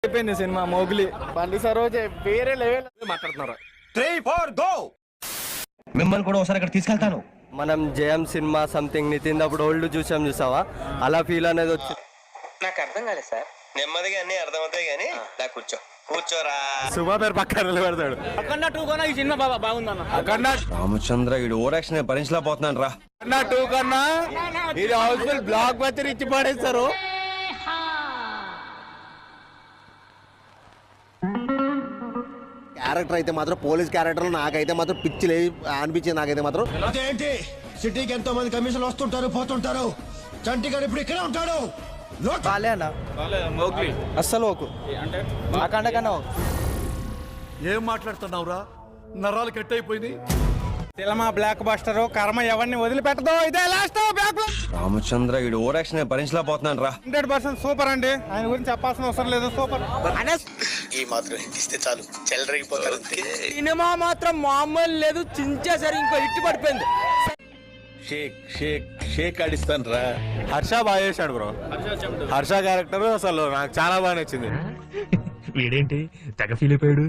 అయిపోయింది cinema Mowgli. బండి సరోజే వేరే లెవెల్ మాట్లాడుతున్నారు. 3, 4 గో. మిమ్మల్ని కూడా ఒకసారి అక్కడ తీసుకెళ్తాను. మనం జయం సినిమా సంథింగ్ నితిన్ అప్పుడు ఓల్డ్ చూసావా, అలా ఫీల్ అనేది వచ్చింది. నాకు అర్థం కాలేదు సార్. నెమ్మదిగా అన్ని అర్థమవుతాయి కానీ కూర్చోరా. సుమా పేరు పక్కన నిలబెడతాడు. అఖండ 2 కన్నా ఈ సినిమా బాగుందన్న. అఖండ రామచంద్ర ఈడు ఓవర్ యాక్షన్ భరించలేకపోతున్నాను రా. 2 కన్నా ఇది హౌస్ఫుల్ బ్లాక్ బస్టర్ ఇచ్చి పడేస్తారు. క్యారెక్టర్ అయితే మాత్రం పోలీస్ క్యారెక్టర్ నాకైతే మాత్రం పిచ్చి అనిపించింది. నాకైతే మాత్రం అదేంటి సిటీకి ఎంతో మంది కమిషన్లు వస్తుంటారు పోతుంటారు. చంటిగాడు ఇప్పుడు ఇక్కడే ఉంటాడు. అస్సలు అఖండ కన్నా ఏం మాట్లాడుతున్నావురా? నరాలు కట్ అయిపోయింది. సినిమా బ్లాక్ బస్టర్ కర్మ ఎవరిని వదిలిపెట్టదో. ఇదే లాస్ట్ బ్లాక్. రామచంద్ర ఈడు ఓవర్ యాక్షన్ భరించలేకపోతున్నాను రా. 100% సూపర్ అండి. ఆయన గురించి చెప్పాల్సిన అవసరం లేదు. సూపర్. ఈ మాత్రం ఇస్తే చాలు చెలరేగిపోతారు. సినిమా మాత్రం మామూలు లేదు. చించేసరి ఇంకో హిట్ పడిపోయింది. షేక్ ఆడిస్తాను రా. హర్ష బాగా చేశాడు బ్రో. హర్ష క్యారెక్టర్ అసలు నాకు చాలా బాగా నచ్చింది. వీడేంటి తెగ ఫీల్ అయిపోయాడు.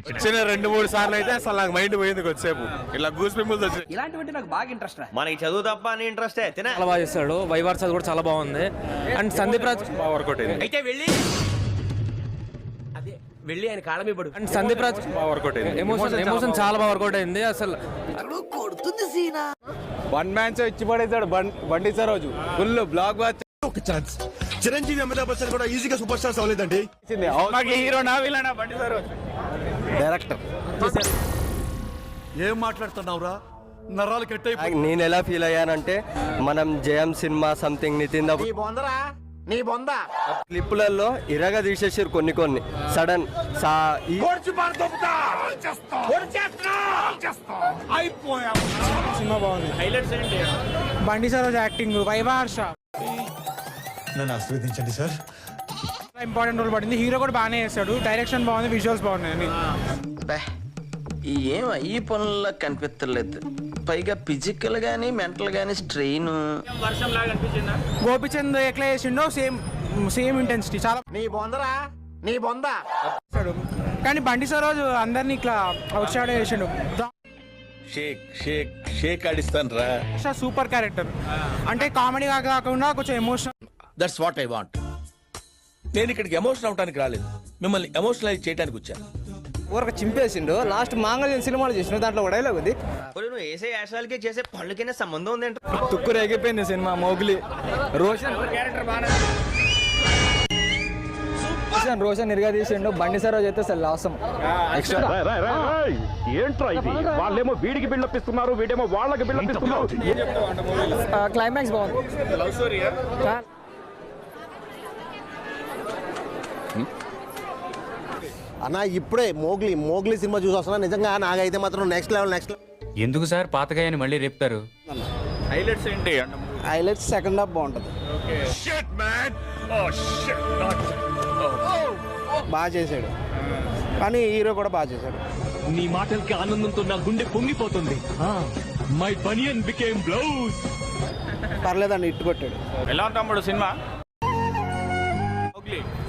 వచ్చిన 2-3 సార్లు అయితే అసలు నాకు మైండ్ పోయింది. కొద్దిసేపు ఇట్లా గూస్ పింపుల్స్ వచ్చాయి. ఇలాంటివంటే నాకు బాగా ఇంట్రెస్ట్ రా. మనకి చదువు తప్ప అని ఇంట్రెస్టే. చాలా బాగా చేస్తాడు. వైవర్స్ కూడా చాలా బాగుంది. అండ్ సందీప్ రాజ్ బాగా వర్కౌట్ అయింది. అయితే వెళ్ళి ఆయన కాళ్ళ మీద పడు. అండ్ సందీప్ రాజ్ బాగా వర్కౌట్ అయింది. ఎమోషన్ చాలా బాగా వర్కౌట్ అయింది. అసలు వన్ మ్యాన్ షో ఇచ్చి పడేసాడు Bandi Saroj. Full blockbuster. ఒక ఛాన్స్. చిరంజీవి అమితాబ్ బచ్చన్ కూడా ఈజీగా సూపర్ స్టార్స్ అవ్వలేదండి. హీరో నా విలనా బండి సరోజు. డైరెక్టర్ ఏం మాట్లాడుతున్నావురా? నరాలు కట్ అయిపోయింది. నేను ఎలా ఫీల్ అయ్యానంటే మనం జయం సినిమా సంథింగ్ నితిన్ క్లిప్పులలో ఇరగా తీసేసారు కొన్ని సడన్ సినిమా బాగుంది. హైలైట్స్ ఏంటి? బండి సరోజ్ యాక్టింగ్, వైవార్ష నన్ను ఆశీర్వదించండి సార్. ఇంపార్టెంట్ రోల్ పడింది. హీరో కూడా బాగానే చేస్తాడు. డైరెక్షన్ బాగుంది, విజువల్స్ బాగున్నాయి. ఏం ఈ పనుల్లో కనిపించలేదు. పైగా ఫిజికల్ గానీ మెంటల్ గానీ స్ట్రెయిన్. వర్షం లాగా అనిపించిందా? గోపిచంద్ ఎట్లా చేసిండో సేమ్ ఇంటెన్సిటీ. చాలా నీ బొందా కానీ బండి సరోజ్ అందరినీ ఇట్లా అవుట్ షాట్ చేసిండు. షేక్ ఆడిస్తాను రా. Super character. అంటే కామెడీ కాకుండా కొంచెం emotion. That's what I want. నేను ఇక్కడికి ఎమోషన్ అవడానికి రాలేదు, మిమ్మల్ని ఎమోషనలైజ్ చేయడానికి వచ్చాను. ఊరక చింపేసిండు. లాస్ట్ మాంగళ్యం సినిమాలు చేసిన దాంట్లో ఒక డైలాగ్ ఉంది. నువ్వు వేసే యాశాలకి చేసే పళ్ళకైనా సంబంధం ఉంది అంటే తుక్కురు ఎగిపోయింది సినిమా మోగ్లీ. రోషన్ ఇరుగా తీసిండు. బండి సరోజ్ అయితే అసలు లాసం. ఏంట్రా ఇది? వాళ్ళేమో వీడికి బిల్డప్ ఇస్తున్నారు, వీడేమో వాళ్ళకి బిల్డప్ ఇస్తున్నారు. క్లైమాక్స్ బాగుంది. లవ్ స్టోరీయా? అన్న ఇప్పుడే మోగ్లీ సినిమా చూసి వస్తున్నా. నిజంగా నాకైతే మాత్రం నెక్స్ట్ లెవెల్. ఎందుకు సార్ పాతగాయని మళ్ళీ రేపుతారు? హైలైట్స్ ఏంటి? హైలైట్స్ సెకండ్ హాఫ్ బాగుంటది. బాగా చేశాడు, కానీ హీరో కూడా బాగా చేశాడు. నీ మాటలకి ఆనందంతో నా గుండె పొంగిపోతుంది. My banian became blouse. పర్లేదండి, ఇట్టు కొట్టాడు. ఎలా తమ్ముడు సినిమా?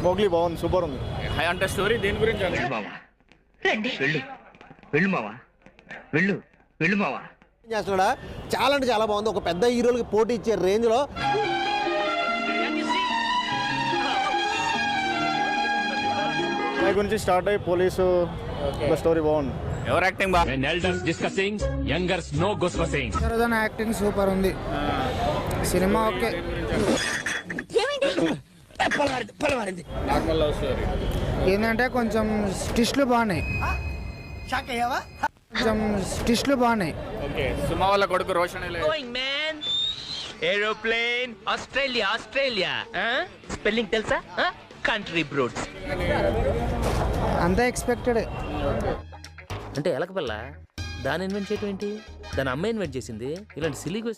మోగ్లీ బాగుంది, సూపర్ ఉంది. అంటే స్టోరీ దేని గురించి? వెళ్ళు మావా. చేస్తున్నాడా? చాలా అంటే చాలా బాగుంది. ఒక పెద్ద హీరోలకి పోటీ ఇచ్చే రేంజ్ లో. గురించి స్టార్ట్ అయ్యి పోలీసు స్టోరీ బాగుంది. ఎవరు యాక్టింగ్ బాగా? Elders discussing, youngers no gossiping. Saroj acting super ఉంది. Cinema okay. Normal love story. ఏంటంటే కొంచెం ట్విస్ట్లు బాగున్నాయి. ఓకే. సుమా వాళ్ళ కొడుకు రోషన్ ఏరోప్లేన్. ఆస్ట్రేలియా స్పెల్లింగ్ తెలుసా? Country brutes. అంతా ఎక్స్పెక్టెడ్. అంటే ఎలక పిల్ల దాని ఇన్వెంట్ చేయటం ఏంటి? దాని అమ్మ ఇన్వెంట్ చేసింది. ఇలాంటి సిలిగో